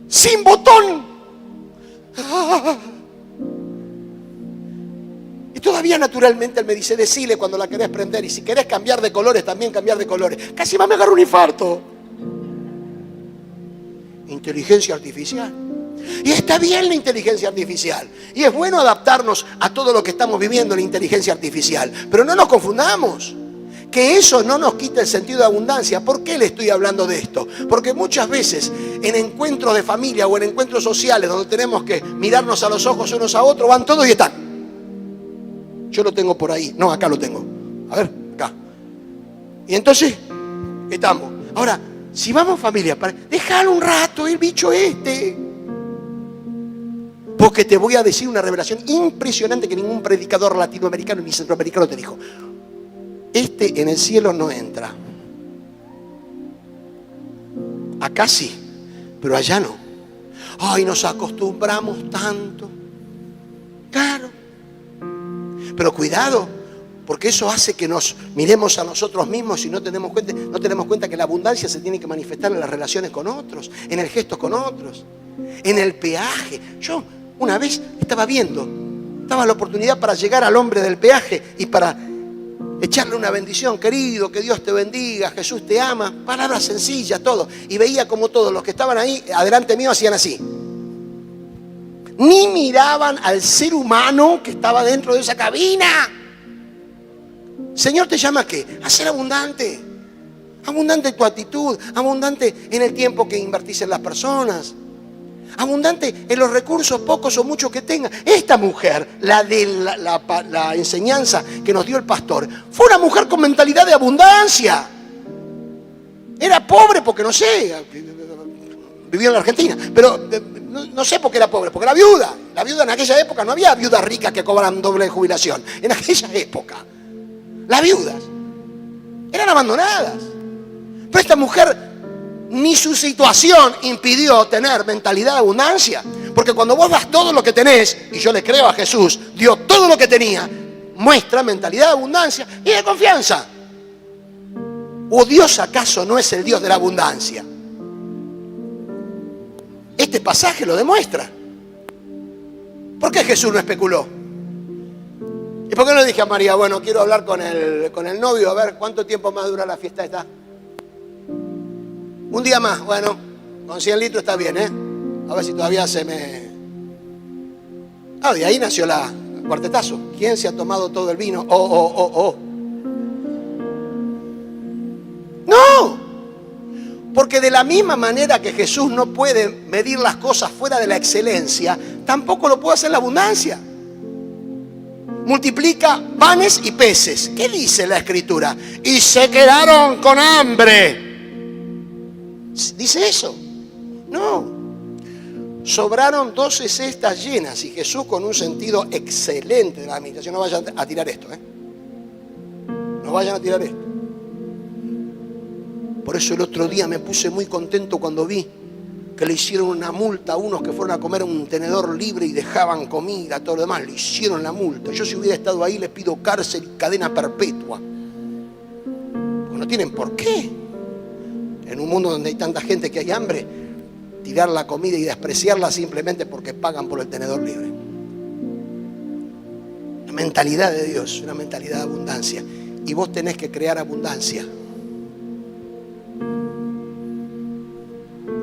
Sin botón. Y todavía naturalmente él me dice, decile cuando la querés prender. Y si querés cambiar de colores, también cambiar de colores. Casi más me agarró un infarto. Inteligencia artificial. Y está bien la inteligencia artificial. Y es bueno adaptarnos a todo lo que estamos viviendo en la inteligencia artificial. Pero no nos confundamos. Que eso no nos quita el sentido de abundancia. ¿Por qué le estoy hablando de esto? Porque muchas veces en encuentros de familia o en encuentros sociales donde tenemos que mirarnos a los ojos unos a otros, van todos y están. Yo lo tengo por ahí. No, acá lo tengo. A ver, acá. Y entonces, estamos. Ahora, si vamos familia, déjalo un rato el bicho este. Porque te voy a decir una revelación impresionante que ningún predicador latinoamericano ni centroamericano te dijo. Este en el cielo no entra. Acá sí, pero allá no. Ay, nos acostumbramos tanto. Claro. Pero cuidado, porque eso hace que nos miremos a nosotros mismos y no tenemos cuenta que la abundancia se tiene que manifestar en las relaciones con otros, en el gesto con otros, en el peaje. Yo una vez estaba la oportunidad para llegar al hombre del peaje y para echarle una bendición, querido, que Dios te bendiga, Jesús te ama, palabras sencillas, todo. Y veía como todos los que estaban ahí, adelante mío, hacían así. Ni miraban al ser humano que estaba dentro de esa cabina. Señor te llama ¿a qué? A ser abundante. Abundante en tu actitud, abundante en el tiempo que invertís en las personas. Abundante en los recursos, pocos o muchos que tenga. Esta mujer, la de la enseñanza que nos dio el pastor, fue una mujer con mentalidad de abundancia. Era pobre porque no sé, vivía en la Argentina, pero no sé por qué era pobre, porque era viuda. La viuda en aquella época, no había viudas ricas que cobran doble de jubilación. En aquella época, las viudas eran abandonadas. Pero esta mujer, ni su situación impidió tener mentalidad de abundancia. Porque cuando vos das todo lo que tenés, y yo le creo a Jesús, dio todo lo que tenía, muestra mentalidad de abundancia y de confianza. ¿O Dios acaso no es el Dios de la abundancia? Este pasaje lo demuestra. ¿Por qué Jesús no especuló? ¿Y por qué no le dije a María, bueno, quiero hablar con el novio, a ver cuánto tiempo más dura la fiesta esta? Un día más, bueno, con 100 litros está bien, ¿eh? A ver si todavía se me... Ah, de ahí nació Cuartetazo. ¿Quién se ha tomado todo el vino? Oh. No. Porque de la misma manera que Jesús no puede medir las cosas fuera de la excelencia, tampoco lo puede hacer en la abundancia. Multiplica panes y peces. ¿Qué dice la Escritura? Y se quedaron con hambre. ¿Dice eso? No. Sobraron 12 cestas llenas y Jesús, con un sentido excelente de la administración, no vayan a tirar esto, no vayan a tirar esto. Por eso el otro día me puse muy contento cuando vi que le hicieron una multa a unos que fueron a comer un tenedor libre y dejaban comida, todo lo demás. Le hicieron la multa. Yo, si hubiera estado ahí, les pido cárcel y cadena perpetua. Porque no tienen por qué. En un mundo donde hay tanta gente que hay hambre, tirar la comida y despreciarla simplemente porque pagan por el tenedor libre. La mentalidad de Dios, una mentalidad de abundancia. Y vos tenés que crear abundancia.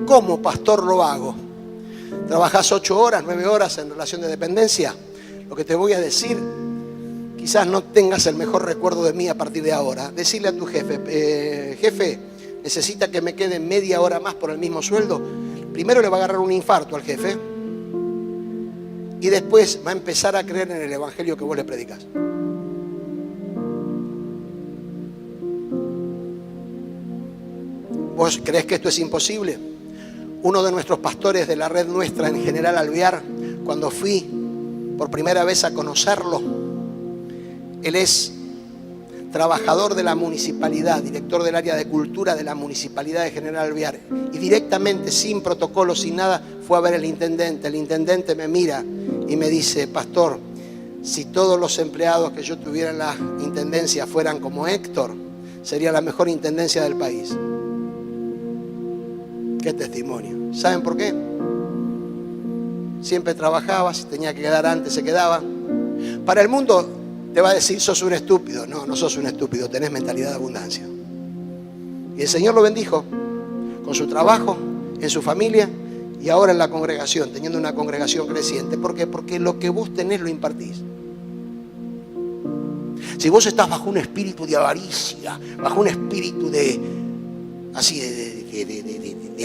¿Cómo, pastor, lo hago? ¿Trabajás 8 horas, 9 horas en relación de dependencia? Lo que te voy a decir, quizás no tengas el mejor recuerdo de mí a partir de ahora. Decirle a tu jefe, jefe, necesita que me quede media hora más por el mismo sueldo. Primero le va a agarrar un infarto al jefe y después va a empezar a creer en el evangelio que vos le predicás. ¿Vos creés que esto es imposible? Uno de nuestros pastores de la red nuestra en General Alvear, cuando fui por primera vez a conocerlo, él es trabajador de la municipalidad, director del área de cultura de la municipalidad de General Alvear, y directamente, sin protocolo, sin nada, fue a ver al intendente. El intendente me mira y me dice: pastor, si todos los empleados que yo tuviera en la intendencia fueran como Héctor, sería la mejor intendencia del país. Qué testimonio. ¿Saben por qué? Siempre trabajaba, si tenía que quedar antes se quedaba. Para el mundo te va a decir: sos un estúpido. No, no sos un estúpido, tenés mentalidad de abundancia. Y el Señor lo bendijo con su trabajo, en su familia y ahora en la congregación, teniendo una congregación creciente. ¿Por qué? Porque lo que vos tenés lo impartís. Si vos estás bajo un espíritu de avaricia, bajo un espíritu de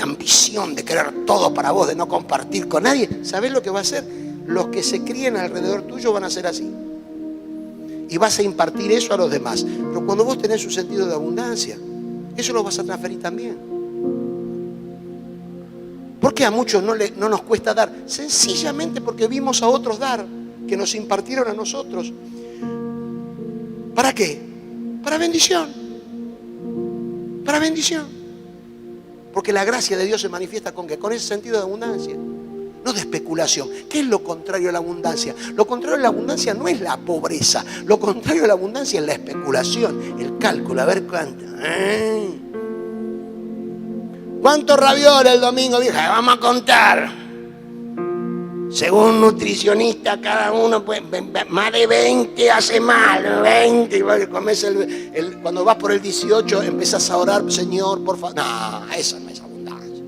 ambición, de querer todo para vos, de no compartir con nadie, ¿sabés lo que va a hacer? Los que se críen alrededor tuyo van a ser así. Y vas a impartir eso a los demás. Pero cuando vos tenés un sentido de abundancia, eso lo vas a transferir también. ¿Por qué a muchos no nos cuesta dar? Sencillamente porque vimos a otros dar, que nos impartieron a nosotros. ¿Para qué? Para bendición. Para bendición. Porque la gracia de Dios se manifiesta ¿con qué? Con ese sentido de abundancia. No de especulación. ¿Qué es lo contrario a la abundancia? Lo contrario a la abundancia no es la pobreza. Lo contrario a la abundancia es la especulación, el cálculo, a ver cuánto. ¿Cuántos ravioles el domingo? Dije, vamos a contar. Según nutricionista, cada uno, pues, más de 20 hace mal, 20. Y comes cuando vas por el 18, empiezas a orar: Señor, por favor. No, eso no es abundancia.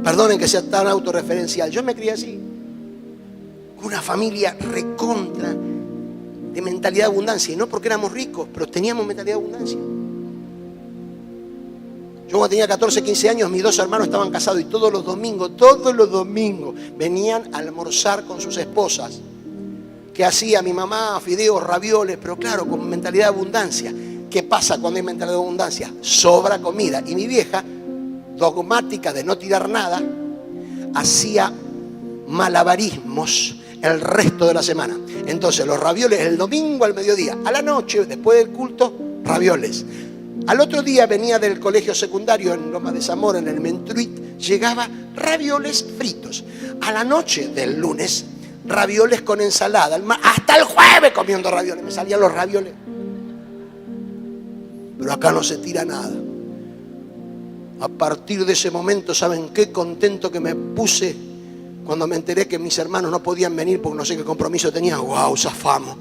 Perdonen que sea tan autorreferencial. Yo me crié así. Una familia recontra de mentalidad de abundancia. Y no porque éramos ricos, pero teníamos mentalidad de abundancia. Yo cuando tenía 14, 15 años, mis 2 hermanos estaban casados y todos los domingos venían a almorzar con sus esposas. ¿Qué hacía mi mamá? Fideos, ravioles, pero claro, con mentalidad de abundancia. ¿Qué pasa cuando hay mentalidad de abundancia? Sobra comida. Y mi vieja, dogmática de no tirar nada, hacía malabarismos el resto de la semana. Entonces los ravioles el domingo al mediodía, a la noche, después del culto, ravioles. Al otro día venía del colegio secundario en Loma de Zamora, en el Mentruit, llegaba ravioles fritos. A la noche del lunes, ravioles con ensalada. Hasta el jueves comiendo ravioles, me salían los ravioles. Pero acá no se tira nada. A partir de ese momento, ¿saben qué contento que me puse cuando me enteré que mis hermanos no podían venir porque no sé qué compromiso tenían? ¡Wow! Zafamos.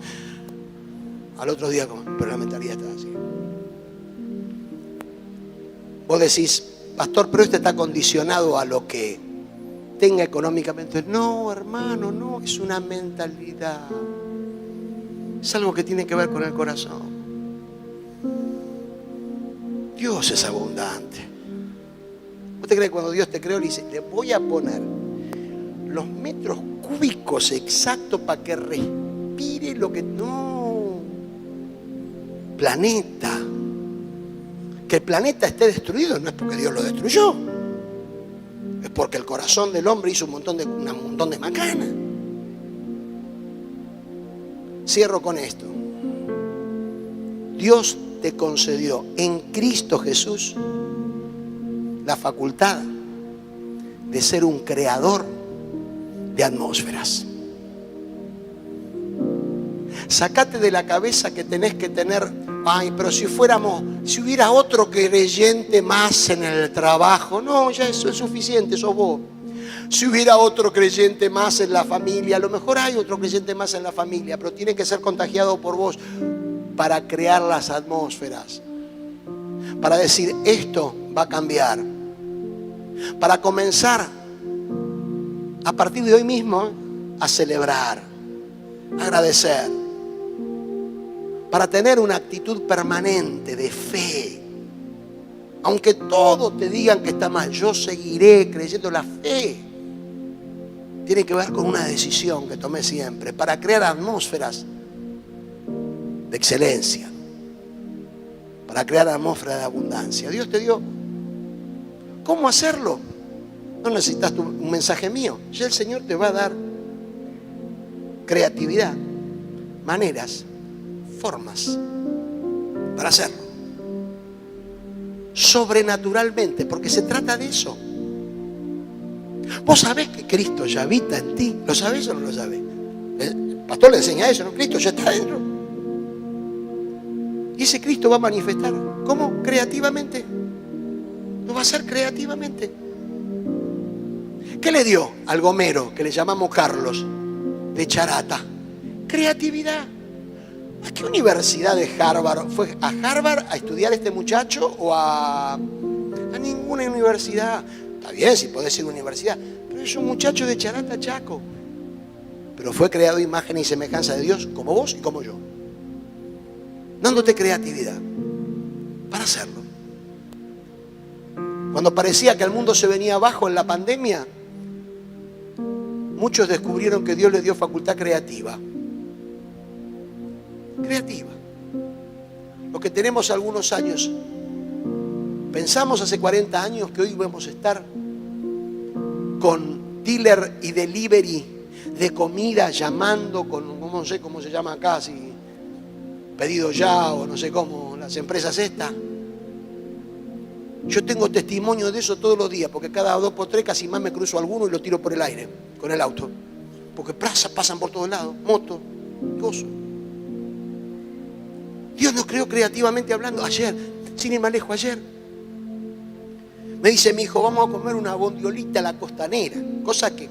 Al otro día, pero la mentalidad estaba así. Vos decís: pastor, pero este está condicionado a lo que tenga económicamente. No, hermano, no, es una mentalidad. Es algo que tiene que ver con el corazón. Dios es abundante. ¿Vos te crees que cuando Dios te creó le dice, le voy a poner los metros cúbicos exactos para que respire lo que... No. Planeta. Que el planeta esté destruido no es porque Dios lo destruyó. Es porque el corazón del hombre hizo un montón de macana. Cierro con esto. Dios te concedió en Cristo Jesús la facultad de ser un creador de atmósferas. Sacate de la cabeza que tenés que tener, ay, pero si hubiera otro creyente más en el trabajo. No, ya eso es suficiente, sos vos. Si hubiera otro creyente más en la familia, a lo mejor hay otro creyente más en la familia, pero tiene que ser contagiado por vos para crear las atmósferas. Para decir, esto va a cambiar. Para comenzar, a partir de hoy mismo, a celebrar, a agradecer. Para tener una actitud permanente de fe. Aunque todos te digan que está mal, yo seguiré creyendo. La fe tiene que ver con una decisión que tomé siempre para crear atmósferas de excelencia, para crear atmósferas de abundancia. Dios te dio cómo hacerlo. No necesitas un mensaje mío. Ya el Señor te va a dar creatividad, maneras, formas para hacerlo. Sobrenaturalmente, porque se trata de eso. Vos sabés que Cristo ya habita en ti. ¿Lo sabés o no lo sabés? El pastor le enseña eso, ¿no? Cristo ya está dentro. Y ese Cristo va a manifestar. ¿Cómo? Creativamente. Lo va a hacer creativamente. ¿Qué le dio al gomero que le llamamos Carlos de Charata? Creatividad. ¿A qué universidad de Harvard? ¿Fue a Harvard a estudiar este muchacho o a ninguna universidad? Está bien si podés ir a una universidad, pero es un muchacho de Charata, Chaco. Pero fue creado a imagen y semejanza de Dios, como vos y como yo. Dándote creatividad para hacerlo. Cuando parecía que el mundo se venía abajo en la pandemia, muchos descubrieron que Dios les dio facultad creativa. Creativa. Los que tenemos algunos años, pensamos hace 40 años que hoy íbamos a estar con dealer y delivery de comida, llamando con, no sé cómo se llama acá, si pedido ya o no sé cómo, las empresas estas. Yo tengo testimonio de eso todos los días, porque cada 2 por 3 casi más me cruzo alguno y lo tiro por el aire con el auto. Porque pasan por todos lados, motos, cosas. Dios nos creó creativamente hablando. Ayer, sin ir más lejos, ayer me dice mi hijo, vamos a comer una bondiolita a la Costanera. Cosa que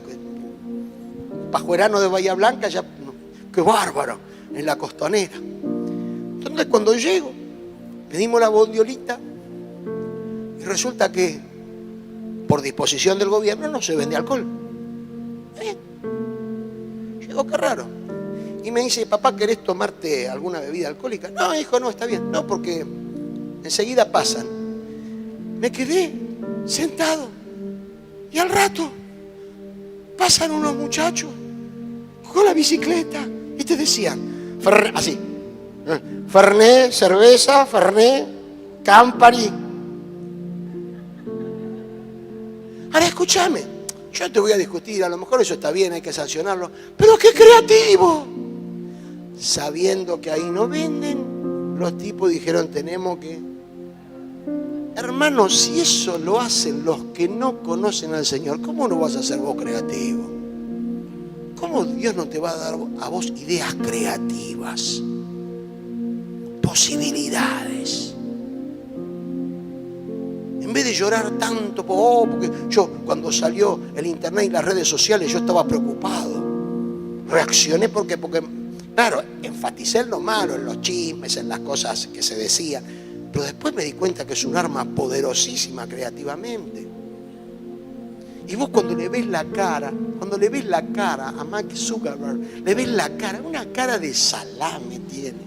pajuerano de Bahía Blanca, ya, qué bárbaro, en la Costanera. Entonces cuando llego, pedimos la bondiolita y resulta que por disposición del gobierno no se vende alcohol. Digo, qué raro. Y me dice, papá, ¿querés tomarte alguna bebida alcohólica? No, hijo, no, está bien. No, porque enseguida pasan. Me quedé sentado y al rato pasan unos muchachos con la bicicleta y te decían, así, Fernet, cerveza, Fernet, Campari. Ahora escúchame, yo te voy a discutir, a lo mejor eso está bien, hay que sancionarlo, pero qué creativo. Sabiendo que ahí no venden, los tipos dijeron, tenemos que... Hermanos, si eso lo hacen los que no conocen al Señor, ¿cómo no vas a ser vos creativo? ¿Cómo Dios no te va a dar a vos ideas creativas? Posibilidades. En vez de llorar tanto, porque yo cuando salió el internet y las redes sociales yo estaba preocupado. Reaccioné porque claro, enfaticé en lo malo, en los chismes, en las cosas que se decían. Pero después me di cuenta que es un arma poderosísima creativamente. Y vos cuando le ves la cara a Mark Zuckerberg, le ves la cara, una cara de salame tiene.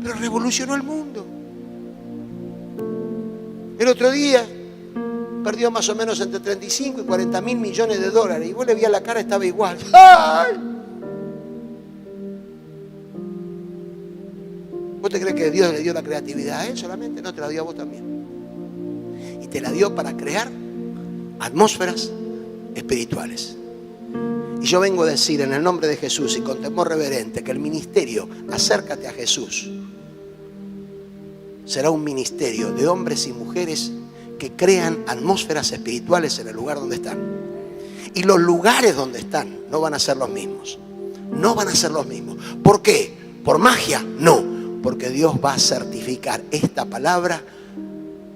Pero revolucionó el mundo. El otro día perdió más o menos entre 35 y 40 mil millones de dólares. Y vos le veías la cara, estaba igual. ¡Ay! ¿Vos te crees que Dios le dio la creatividad a él solamente? No, te la dio a vos también. Y te la dio para crear atmósferas espirituales. Y yo vengo a decir en el nombre de Jesús y con temor reverente que el ministerio Acércate a Jesús será un ministerio de hombres y mujeres que crean atmósferas espirituales en el lugar donde están. Y los lugares donde están no van a ser los mismos. No van a ser los mismos. ¿Por qué? ¿Por magia? No. Porque Dios va a certificar esta palabra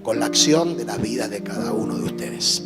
con la acción de la vida de cada uno de ustedes.